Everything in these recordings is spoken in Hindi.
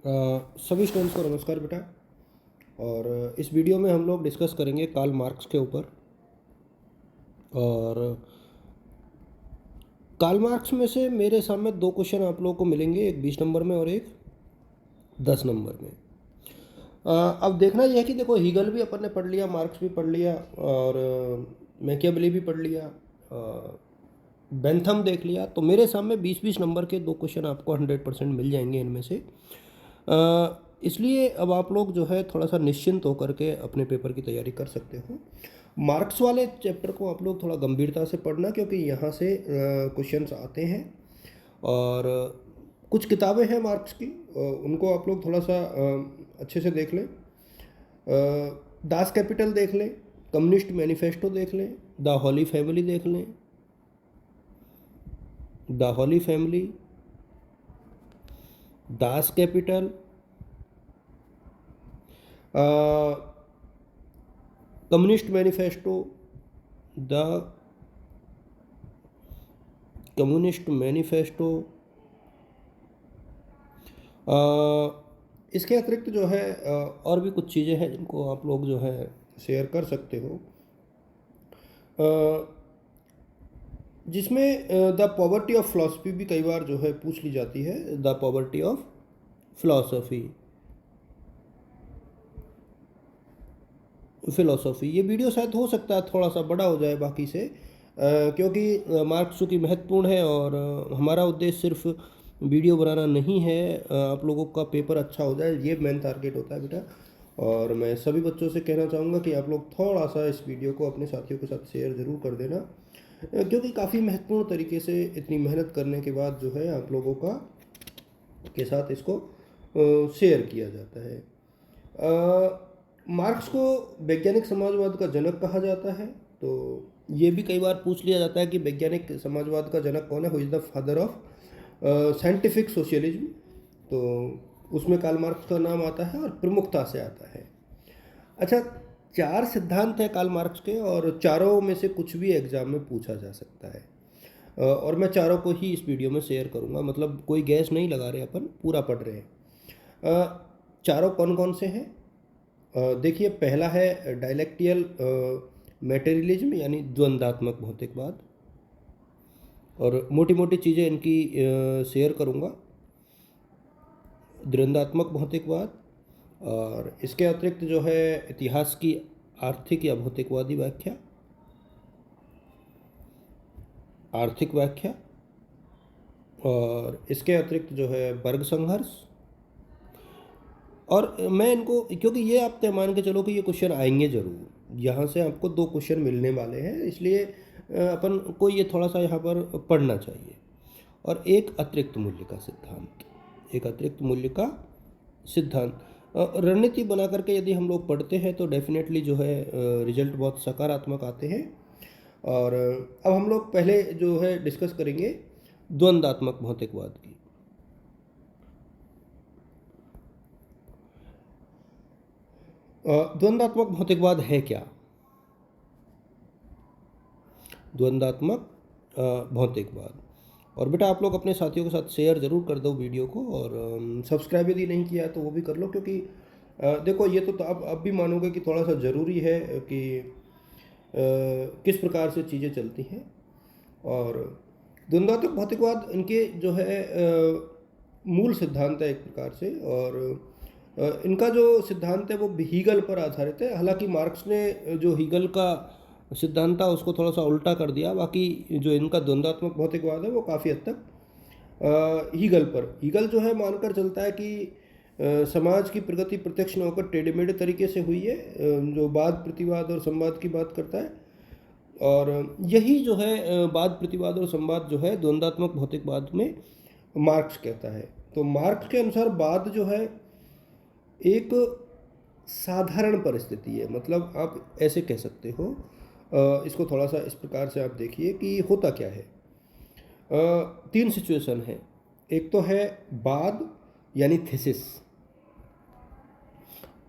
सभी स्टूडेंट्स को नमस्कार बेटा। और इस वीडियो में हम लोग डिस्कस करेंगे कार्ल मार्क्स के ऊपर। और कार्ल मार्क्स में से मेरे सामने दो क्वेश्चन आप लोगों को मिलेंगे, एक 20 नंबर में और एक 10 नंबर में। अब देखना यह है कि देखो, हीगल भी अपन ने पढ़ लिया, मार्क्स भी पढ़ लिया और मैकियावेली भी पढ़ लिया, बेंथम देख लिया। तो मेरे सामने 20-20 नंबर के दो क्वेश्चन आपको 100% मिल जाएंगे इनमें से। इसलिए अब आप लोग जो है थोड़ा सा निश्चिंत होकर के अपने पेपर की तैयारी कर सकते हो। मार्क्स वाले चैप्टर को आप लोग थोड़ा गंभीरता से पढ़ना, क्योंकि यहाँ से क्वेश्चंस आते हैं। और कुछ किताबें हैं मार्क्स की, उनको आप लोग थोड़ा सा अच्छे से देख लें। दास कैपिटल देख लें, कम्युनिस्ट मैनिफेस्टो देख लें, द हॉली फैमिली देख लें, the Holy Family, Das Kapital, Communist Manifesto, the Communist Manifesto. इसके अतिरिक्त जो है और भी कुछ चीज़ें हैं जिनको आप लोग जो है शेयर कर सकते हो, जिसमें द पॉवर्टी ऑफ फिलॉसफी भी कई बार जो है पूछ ली जाती है। द पॉवर्टी ऑफ फिलॉसफी, ये वीडियो शायद हो सकता है थोड़ा सा बड़ा हो जाए बाकी से, क्योंकि मार्क्स चूँकि महत्वपूर्ण है और हमारा उद्देश्य सिर्फ वीडियो बनाना नहीं है, आप लोगों का पेपर अच्छा हो जाए, ये मेन टारगेट होता है बेटा। और मैं सभी बच्चों से कहना चाहूँगा कि आप लोग थोड़ा सा इस वीडियो को अपने साथियों के साथ शेयर ज़रूर कर देना, क्योंकि काफ़ी महत्वपूर्ण तरीके से इतनी मेहनत करने के बाद जो है आप लोगों का के साथ इसको शेयर किया जाता है। मार्क्स को वैज्ञानिक समाजवाद का जनक कहा जाता है, तो ये भी कई बार पूछ लिया जाता है कि वैज्ञानिक समाजवाद का जनक कौन है, who is the father of scientific socialism. तो उसमें कार्ल मार्क्स का नाम आता है और प्रमुखता से आता है। अच्छा, 4 सिद्धांत हैं कार्ल मार्क्स के, और चारों में से कुछ भी एग्जाम में पूछा जा सकता है। और मैं चारों को ही इस वीडियो में शेयर करूंगा, मतलब कोई गैस नहीं लगा रहे, अपन पूरा पढ़ रहे हैं। चारों कौन कौन से हैं? देखिए, पहला है डायलेक्टियल मटेरियलिज्म, यानी द्वंद्वात्मक भौतिकवाद। और मोटी मोटी चीज़ें इनकी शेयर करूँगा। द्वंद्वात्मक भौतिकवाद, और इसके अतिरिक्त जो है इतिहास की आर्थिक या भौतिकवादी व्याख्या, आर्थिक व्याख्या, और इसके अतिरिक्त जो है वर्ग संघर्ष। और मैं इनको, क्योंकि ये आप तय मान के चलो कि ये क्वेश्चन आएंगे ज़रूर, यहाँ से आपको 2 क्वेश्चन मिलने वाले हैं, इसलिए अपन को ये थोड़ा सा यहाँ पर पढ़ना चाहिए। और एक अतिरिक्त मूल्य का सिद्धांत, एक अतिरिक्त मूल्य का सिद्धांत। रणनीति बना करके यदि हम लोग पढ़ते हैं तो डेफिनेटली जो है रिजल्ट बहुत सकारात्मक आते हैं। और अब हम लोग पहले जो है डिस्कस करेंगे द्वंद्वात्मक भौतिकवाद की। द्वंद्वात्मक भौतिकवाद है क्या? द्वंद्वात्मक भौतिकवाद। और बेटा आप लोग अपने साथियों के साथ शेयर ज़रूर कर दो वीडियो को, और सब्सक्राइब यदि नहीं किया तो वो भी कर लो, क्योंकि देखो, ये तो अब भी मानोगे कि थोड़ा सा ज़रूरी है कि किस प्रकार से चीज़ें चलती हैं। और द्वंद्वात्मक भौतिकवाद इनके जो है मूल सिद्धांत है एक प्रकार से, और इनका जो सिद्धांत है वो हीगल पर आधारित है। हालांकि मार्क्स ने जो हीगल का सिद्धांत था उसको थोड़ा सा उल्टा कर दिया, बाकी जो इनका द्वंद्वात्मक भौतिकवाद है वो काफ़ी हद तक हीगल जो है मानकर चलता है कि समाज की प्रगति प्रत्यक्ष न होकर टेढ़े-मेढ़े तरीके से हुई है, जो वाद प्रतिवाद और संवाद की बात करता है। और यही जो है वाद प्रतिवाद और संवाद जो है द्वंद्वात्मक भौतिकवाद में मार्क्स कहता है। तो मार्क्स के अनुसार वाद जो है एक साधारण परिस्थिति है, मतलब आप ऐसे कह सकते हो। इसको थोड़ा सा इस प्रकार से आप देखिए कि होता क्या है। 3 सिचुएशन है। एक तो है वाद यानी थीसिस,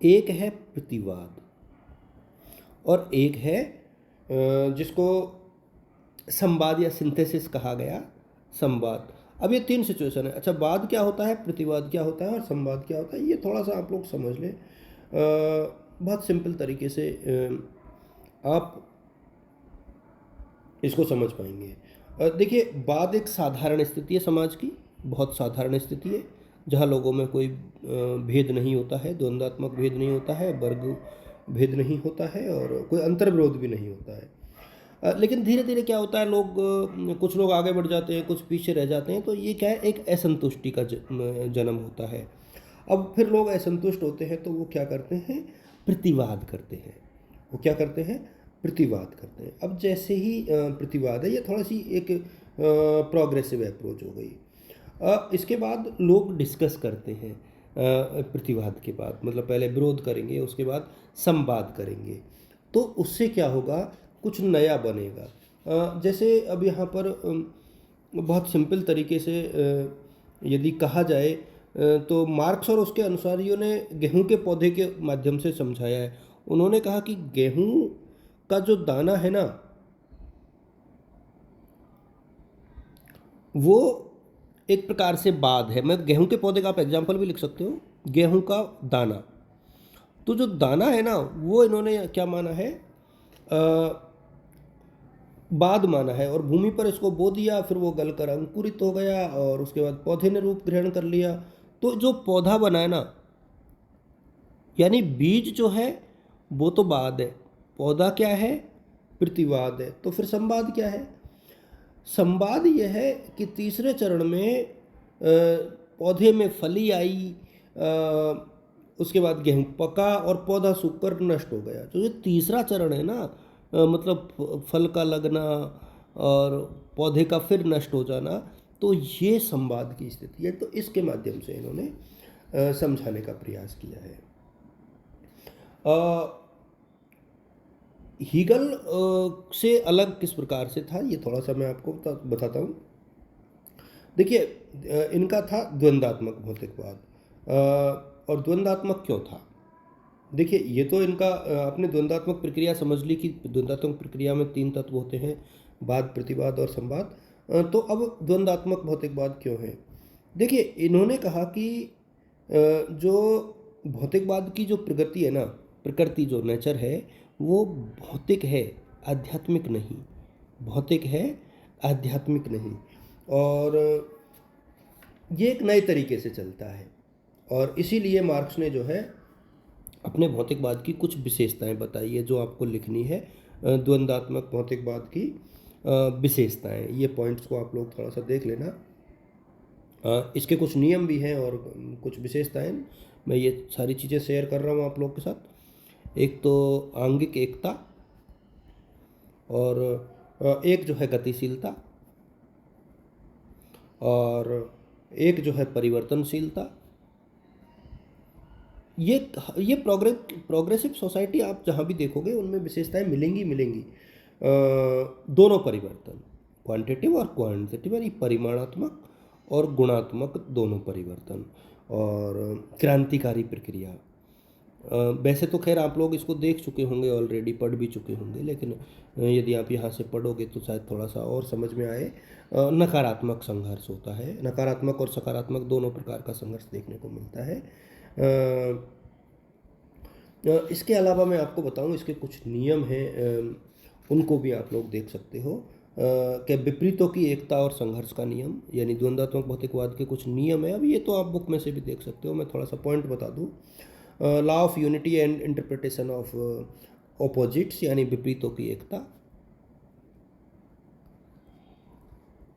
एक है प्रतिवाद, और एक है जिसको संवाद या सिंथेसिस कहा गया, संवाद। अब ये 3 सिचुएशन है। अच्छा, वाद क्या होता है, प्रतिवाद क्या होता है और संवाद क्या होता है, ये थोड़ा सा आप लोग समझ लें। बहुत सिंपल तरीके से आप इसको समझ पाएंगे। देखिए, वाद एक साधारण स्थिति है समाज की, बहुत साधारण स्थिति है, जहाँ लोगों में कोई भेद नहीं होता है, द्वंद्वात्मक भेद नहीं होता है, वर्ग भेद नहीं होता है और कोई अंतर्विरोध भी नहीं होता है। लेकिन धीरे धीरे क्या होता है, कुछ लोग आगे बढ़ जाते हैं, कुछ पीछे रह जाते हैं, तो ये क्या है, एक असंतुष्टि का जन्म होता है। अब फिर लोग असंतुष्ट होते हैं तो वो क्या करते हैं, प्रतिवाद करते हैं। वो क्या करते हैं, प्रतिवाद करते हैं। अब जैसे ही प्रतिवाद है, ये थोड़ा सी एक प्रोग्रेसिव अप्रोच हो गई। इसके बाद लोग डिस्कस करते हैं। प्रतिवाद के बाद मतलब पहले विरोध करेंगे, उसके बाद संवाद करेंगे, तो उससे क्या होगा, कुछ नया बनेगा। जैसे अब यहाँ पर बहुत सिंपल तरीके से यदि कहा जाए, तो मार्क्स और उसके अनुसारियों ने गेहूं के पौधे के माध्यम से समझाया है। उन्होंने कहा कि गेहूं का जो दाना है ना, वो एक प्रकार से बात है। मैं गेहूं के पौधे का आप एग्जाम्पल भी लिख सकते हो, गेहूं का दाना। तो जो दाना है ना, वो इन्होंने क्या माना है, बाद माना है, और भूमि पर इसको बो दिया, फिर वो गलकर अंकुरित हो गया और उसके बाद पौधे ने रूप ग्रहण कर लिया। तो जो पौधा बना है ना, यानी बीज जो है वो तो बाद है, पौधा क्या है, प्रतिवाद है। तो फिर संवाद क्या है, संवाद यह है कि तीसरे चरण में पौधे में फली आई, उसके बाद गेहूं पका और पौधा सूखकर नष्ट हो गया। तो ये तीसरा चरण है ना, मतलब फल का लगना और पौधे का फिर नष्ट हो जाना, तो ये संवाद की स्थिति है। तो इसके माध्यम से इन्होंने समझाने का प्रयास किया है। हीगल से अलग किस प्रकार से था, ये थोड़ा सा मैं आपको बताता हूँ। देखिए, इनका था द्वंद्वात्मक भौतिकवाद। और द्वंद्वात्मक क्यों था, देखिए, ये तो इनका आपने द्वंद्वात्मक प्रक्रिया समझ ली कि द्वंद्वात्मक प्रक्रिया में 3 तत्व होते हैं, वाद, प्रतिवाद और संवाद। तो अब द्वंद्वात्मक भौतिकवाद क्यों है, देखिए, इन्होंने कहा कि जो भौतिकवाद की जो प्रगति है ना, प्रकृति जो नेचर है, वो भौतिक है, आध्यात्मिक नहीं। भौतिक है, आध्यात्मिक नहीं। और ये एक नए तरीके से चलता है, और इसीलिए मार्क्स ने जो है अपने भौतिकवाद की कुछ विशेषताएं बताई है, जो आपको लिखनी है। द्वंद्वात्मक भौतिकवाद की विशेषताएं, ये पॉइंट्स को आप लोग थोड़ा सा देख लेना। इसके कुछ नियम भी हैं और कुछ विशेषताएं, मैं ये सारी चीज़ें शेयर कर रहा हूँ आप लोग के साथ। एक तो आंगिक एकता, और एक जो है गतिशीलता, और एक जो है परिवर्तनशीलता। ये ये प्रोग्रेसिव सोसाइटी आप जहाँ भी देखोगे उनमें विशेषताएं मिलेंगी मिलेंगी। दोनों परिवर्तन, क्वांटिटिव और क्वांटिटेटिव, यानी परिमाणात्मक और गुणात्मक दोनों परिवर्तन, और क्रांतिकारी प्रक्रिया। वैसे तो खैर आप लोग इसको देख चुके होंगे, ऑलरेडी पढ़ भी चुके होंगे, लेकिन यदि आप यहाँ से पढ़ोगे तो शायद थोड़ा सा और समझ में आए। नकारात्मक संघर्ष होता है, नकारात्मक और सकारात्मक दोनों प्रकार का संघर्ष देखने को मिलता है। इसके अलावा मैं आपको बताऊं, इसके कुछ नियम हैं, उनको भी आप लोग देख सकते हो। कि विपरीतों की एकता और संघर्ष का नियम, यानी द्वंद्वात्मक भौतिकवाद के कुछ नियम है। अब ये तो आप बुक में से भी देख सकते हो, मैं थोड़ा सा पॉइंट बता दूं। Law of unity and interpretation of opposites, यानी विपरीतों की एकता।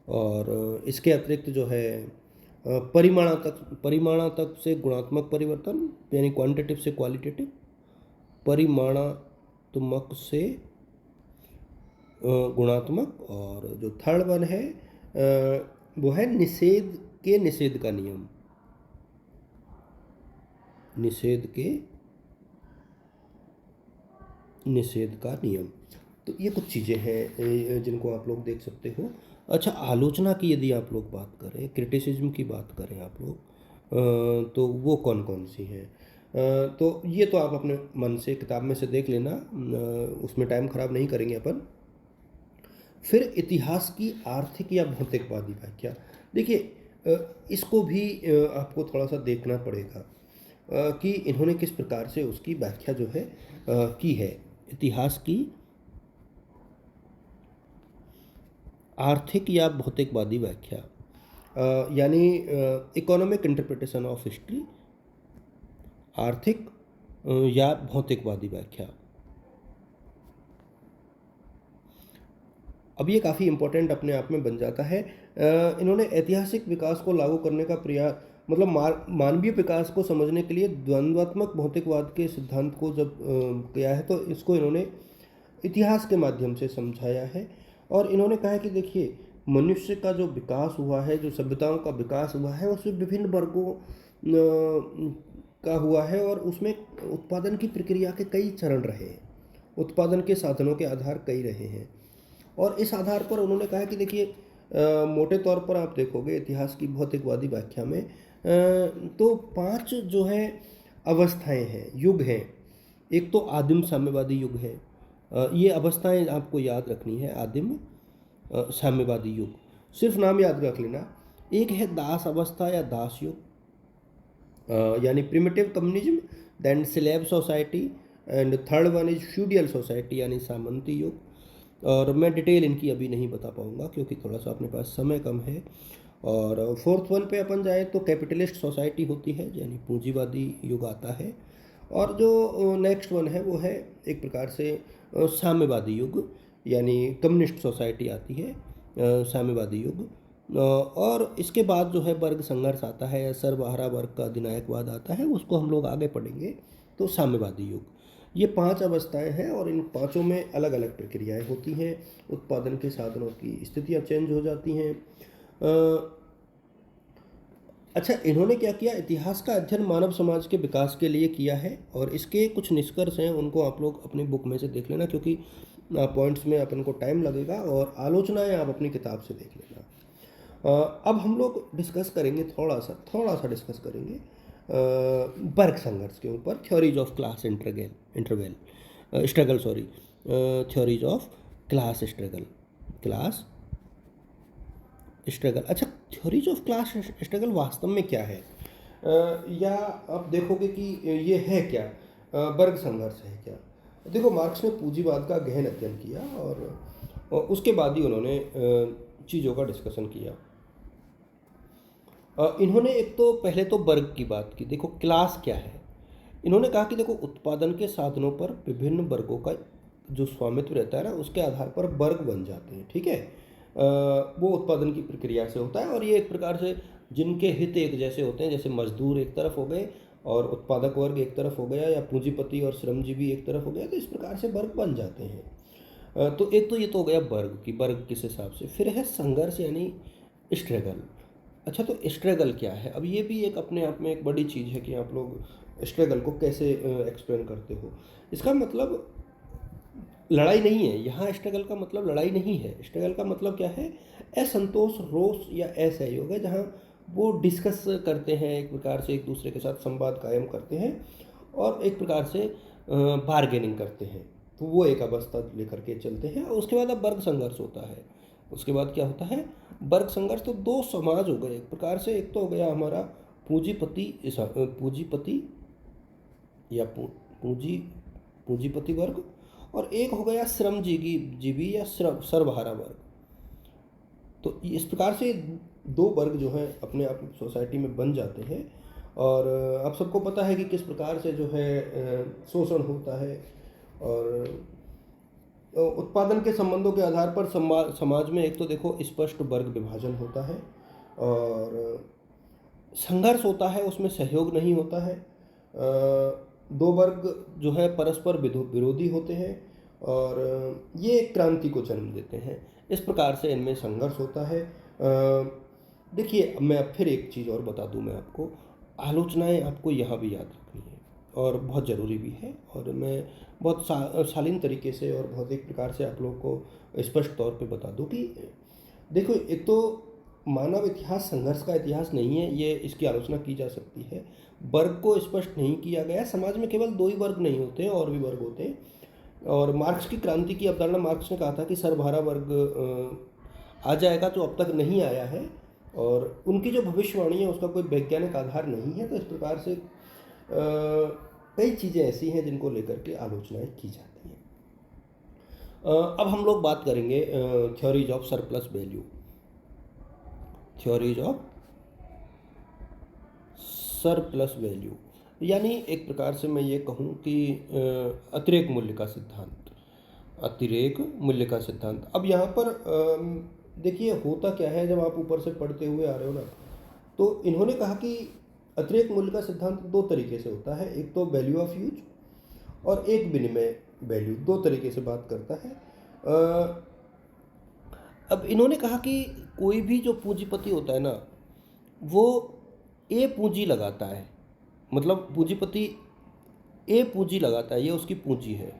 और इसके अतिरिक्त जो है परिमाणात्मक से गुणात्मक परिवर्तन, यानी क्वांटिटिव से क्वालिटेटिव, परिमाणात्मक से गुणात्मक। और जो थर्ड वन है वो है निषेध का नियम, निषेध का नियम। तो ये कुछ चीज़ें हैं जिनको आप लोग देख सकते हो। अच्छा, आलोचना की यदि आप लोग बात करें, क्रिटिसिज्म की बात करें आप लोग, तो वो कौन कौन सी हैं, तो ये तो आप अपने मन से किताब में से देख लेना, उसमें टाइम ख़राब नहीं करेंगे अपन। फिर इतिहास की आर्थिक या भौतिकवादी व्याख्या। देखिए इसको भी आपको थोड़ा सा देखना पड़ेगा कि इन्होंने किस प्रकार से उसकी व्याख्या जो है की है। इतिहास की आर्थिक या भौतिकवादी व्याख्या, यानी इकोनॉमिक इंटरप्रिटेशन ऑफ हिस्ट्री, आर्थिक या भौतिकवादी व्याख्या। अब ये काफ़ी इम्पोर्टेंट अपने आप में बन जाता है। इन्होंने ऐतिहासिक विकास को लागू करने का प्रयास, मतलब मानवीय विकास को समझने के लिए द्वंद्वात्मक भौतिकवाद के सिद्धांत को जब किया है, तो इसको इन्होंने इतिहास के माध्यम से समझाया है। और इन्होंने कहा है कि देखिए, मनुष्य का जो विकास हुआ है, जो सभ्यताओं का विकास हुआ है, उसमें विभिन्न वर्गों का हुआ है और उसमें उत्पादन की प्रक्रिया के कई चरण रहे हैं, उत्पादन के साधनों के आधार कई रहे हैं। और इस आधार पर उन्होंने कहा कि देखिए, मोटे तौर पर आप देखोगे इतिहास की भौतिकवादी व्याख्या में तो 5 जो है अवस्थाएं हैं, युग हैं। एक तो आदिम साम्यवादी युग है, ये अवस्थाएं आपको याद रखनी है। आदिम साम्यवादी युग, सिर्फ नाम याद रख लेना। एक है दास अवस्था या दास युग, यानी primitive communism, then slave society, and third one is feudal society यानी सामंती युग। और मैं डिटेल इनकी अभी नहीं बता पाऊँगा क्योंकि थोड़ा सा अपने पास समय कम है। और फोर्थ वन पे अपन जाए तो कैपिटलिस्ट सोसाइटी होती है, यानी पूंजीवादी युग आता है। और जो नेक्स्ट वन है वो है एक प्रकार से साम्यवादी युग, यानी कम्युनिस्ट सोसाइटी आती है, साम्यवादी युग। और इसके बाद जो है वर्ग संघर्ष आता है, सर्वहारा वर्ग का अधिनायकवाद आता है, उसको हम लोग आगे पढ़ेंगे। तो साम्यवादी युग, ये 5 अवस्थाएं हैं और इन पांचों में अलग अलग प्रक्रियाएं होती हैं, उत्पादन के साधनों की स्थितियां चेंज हो जाती हैं। अच्छा, इन्होंने क्या किया, इतिहास का अध्ययन मानव समाज के विकास के लिए किया है और इसके कुछ निष्कर्ष हैं, उनको आप लोग अपनी बुक में से देख लेना क्योंकि पॉइंट्स में अपन को टाइम लगेगा, और आलोचनाएं आप अपनी किताब से देख लेना। अब हम लोग डिस्कस करेंगे, थोड़ा सा डिस्कस करेंगे वर्ग संघर्ष के ऊपर, theories of class struggle, theories of class struggle. अच्छा, थ्योरीज ऑफ क्लास स्ट्रगल वास्तव में क्या है, या आप देखोगे कि ये है क्या, वर्ग संघर्ष है क्या। देखो, मार्क्स ने पूंजीवाद का गहन अध्ययन किया और उसके बाद ही उन्होंने चीज़ों का डिस्कशन किया। इन्होंने एक तो पहले तो वर्ग की बात की। देखो, क्लास क्या है, इन्होंने कहा कि देखो, उत्पादन के साधनों पर विभिन्न वर्गों का जो स्वामित्व रहता है ना, उसके आधार पर वर्ग बन जाते हैं। ठीक है, वो उत्पादन की प्रक्रिया से होता है और ये एक प्रकार से जिनके हित एक जैसे होते हैं, जैसे मजदूर एक तरफ हो गए और उत्पादक वर्ग एक तरफ हो गया, या पूंजीपति और श्रमजीवी एक तरफ हो गया, तो इस प्रकार से वर्ग बन जाते हैं। तो एक तो ये तो हो गया वर्ग की, वर्ग किस हिसाब से। फिर है संघर्ष यानी स्ट्रगल। अच्छा, तो स्ट्रगल क्या है, अब ये भी एक अपने आप में एक बड़ी चीज़ है कि आप लोग स्ट्रगल को कैसे एक्सप्लेन करते हो। इसका मतलब लड़ाई नहीं है यहाँ, स्ट्रगल का मतलब लड़ाई नहीं है। स्ट्रगल का मतलब क्या है, असंतोष, रोष या असहयोग है, जहाँ वो डिस्कस करते हैं, एक प्रकार से एक दूसरे के साथ संवाद कायम करते हैं और एक प्रकार से बार्गेनिंग करते हैं। तो वो एक अवस्था लेकर के चलते हैं। और उसके बाद अब वर्ग संघर्ष होता है। उसके बाद क्या होता है, वर्ग संघर्ष। तो दो समाज हो गए एक प्रकार से। एक तो हो गया हमारा पूंजीपति या पूंजीपति वर्ग, और एक हो गया श्रमजीवी या सर्वहारा वर्ग। तो इस प्रकार से दो वर्ग जो है अपने आप सोसाइटी में बन जाते हैं। और आप सबको पता है कि किस प्रकार से जो है शोषण होता है, और उत्पादन के संबंधों के आधार पर समाज में एक तो देखो स्पष्ट वर्ग विभाजन होता है, और संघर्ष होता है, उसमें सहयोग नहीं होता है। दो वर्ग जो है परस्पर विरोधी होते हैं और ये क्रांति को जन्म देते हैं। इस प्रकार से इनमें संघर्ष होता है। देखिए, मैं अब फिर एक चीज़ और बता दूं मैं आपको, आलोचनाएं आपको यहाँ भी याद रखनी है और बहुत ज़रूरी भी है। और मैं बहुत शालीन तरीके से और बहुत एक प्रकार से आप लोग को स्पष्ट तौर पे बता दूं कि देखो, एक तो मानव इतिहास संघर्ष का इतिहास नहीं है, ये इसकी आलोचना की जा सकती है। वर्ग को स्पष्ट नहीं किया गया। समाज में केवल दो ही वर्ग नहीं होते, और भी वर्ग होते हैं। और मार्क्स की क्रांति की अवधारणा, मार्क्स ने कहा था कि सर्वहारा वर्ग आ जाएगा, जो अब तक नहीं आया है। और उनकी जो भविष्यवाणी है उसका कोई वैज्ञानिक आधार नहीं है। तो इस प्रकार से कई चीज़ें ऐसी हैं जिनको लेकर के आलोचनाएं की जाती हैं। अब हम लोग बात करेंगे theories of surplus value. Theories of surplus value यानी एक प्रकार से मैं ये कहूँ कि अतिरेक मूल्य का सिद्धांत। अतिरेक मूल्य का सिद्धांत। अब यहाँ पर देखिए होता क्या है, जब आप ऊपर से पढ़ते हुए आ रहे हो ना, तो इन्होंने कहा कि अतिरेक मूल्य का सिद्धांत दो तरीके से होता है। एक तो वैल्यू ऑफ यूज और एक विनिमय वैल्यू, दो तरीके से बात करता है। अब इन्होंने कहा कि कोई भी जो पूंजीपति होता है ना, वो ए पूंजी लगाता है, मतलब पूंजीपति ए पूंजी लगाता है, ये उसकी पूंजी है,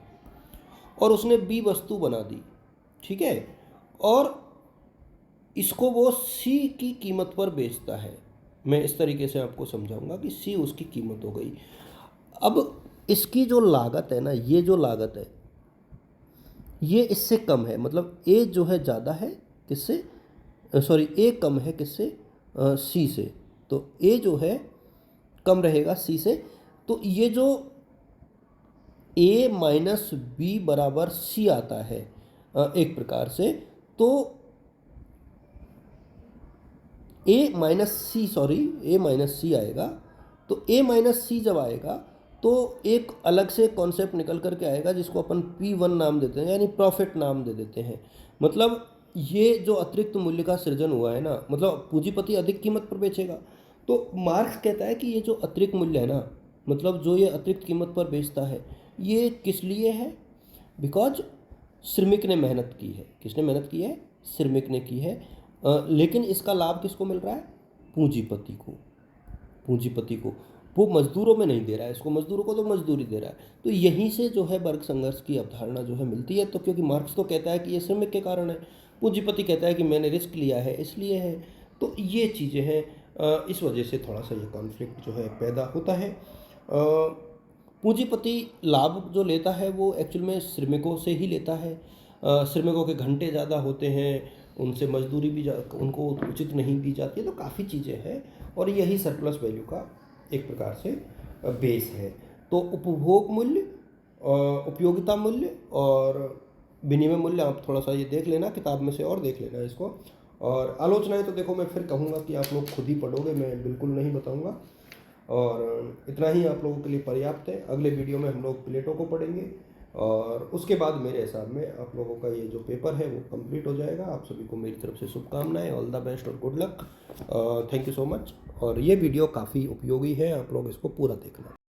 और उसने बी वस्तु बना दी, ठीक है, और इसको वो सी की कीमत पर बेचता है। मैं इस तरीके से आपको समझाऊंगा कि सी उसकी कीमत हो गई। अब इसकी जो लागत है ना, ये जो लागत है ये इससे कम है, मतलब ए जो है ज़्यादा है किससे, सॉरी ए कम है किससे, सी से। तो ए जो है कम रहेगा सी से। तो ये जो ए माइनस बी बराबर सी आता है एक प्रकार से, तो ए माइनस सी आएगा। तो ए माइनस सी जब आएगा तो एक अलग से कॉन्सेप्ट निकल करके आएगा जिसको अपन P1 नाम देते हैं, यानी प्रॉफिट नाम दे देते हैं। मतलब ये जो अतिरिक्त मूल्य का सृजन हुआ है ना, मतलब पूंजीपति अधिक कीमत पर बेचेगा। तो मार्क्स कहता है कि ये जो अतिरिक्त मूल्य है ना, मतलब जो ये अतिरिक्त कीमत पर बेचता है, ये किस लिए है? बिकॉज श्रमिक ने मेहनत की है। किसने मेहनत की है? श्रमिक ने की है। लेकिन इसका लाभ किसको मिल रहा है? पूंजीपति को। पूंजीपति को, वो मजदूरों में नहीं दे रहा है इसको, मजदूरों को तो मजदूरी दे रहा है। तो यहीं से जो है वर्ग संघर्ष की अवधारणा जो है मिलती है। तो क्योंकि मार्क्स तो कहता है कि ये श्रमिक के कारण है, पूंजीपति कहता है कि मैंने रिस्क लिया है इसलिए है। तो ये चीज़ें हैं, इस वजह से थोड़ा सा ये कॉन्फ्लिक्ट जो है पैदा होता है। पूंजीपति लाभ जो लेता है वो एक्चुअल में श्रमिकों से ही लेता है। श्रमिकों के घंटे ज़्यादा होते हैं, उनसे मजदूरी भी उनको उचित नहीं दी जाती है। तो काफ़ी चीज़ें हैं और यही सरप्लस वैल्यू का एक प्रकार से बेस है। तो उपभोग मूल्य, उपयोगिता मूल्य और विनिमय मूल्य, आप थोड़ा सा ये देख लेना किताब में से और देख लेना इसको। और आलोचनाएं तो देखो मैं फिर कहूँगा कि आप लोग खुद ही पढ़ोगे, मैं बिल्कुल नहीं बताऊँगा। और इतना ही आप लोगों के लिए पर्याप्त है। अगले वीडियो में हम लोग प्लेटो को पढ़ेंगे और उसके बाद मेरे हिसाब में आप लोगों का ये जो पेपर है वो कंप्लीट हो जाएगा। आप सभी को मेरी तरफ से शुभकामनाएं, ऑल द बेस्ट और good luck. Thank you so much. और ये वीडियो काफ़ी उपयोगी है, आप लोग इसको पूरा देखना।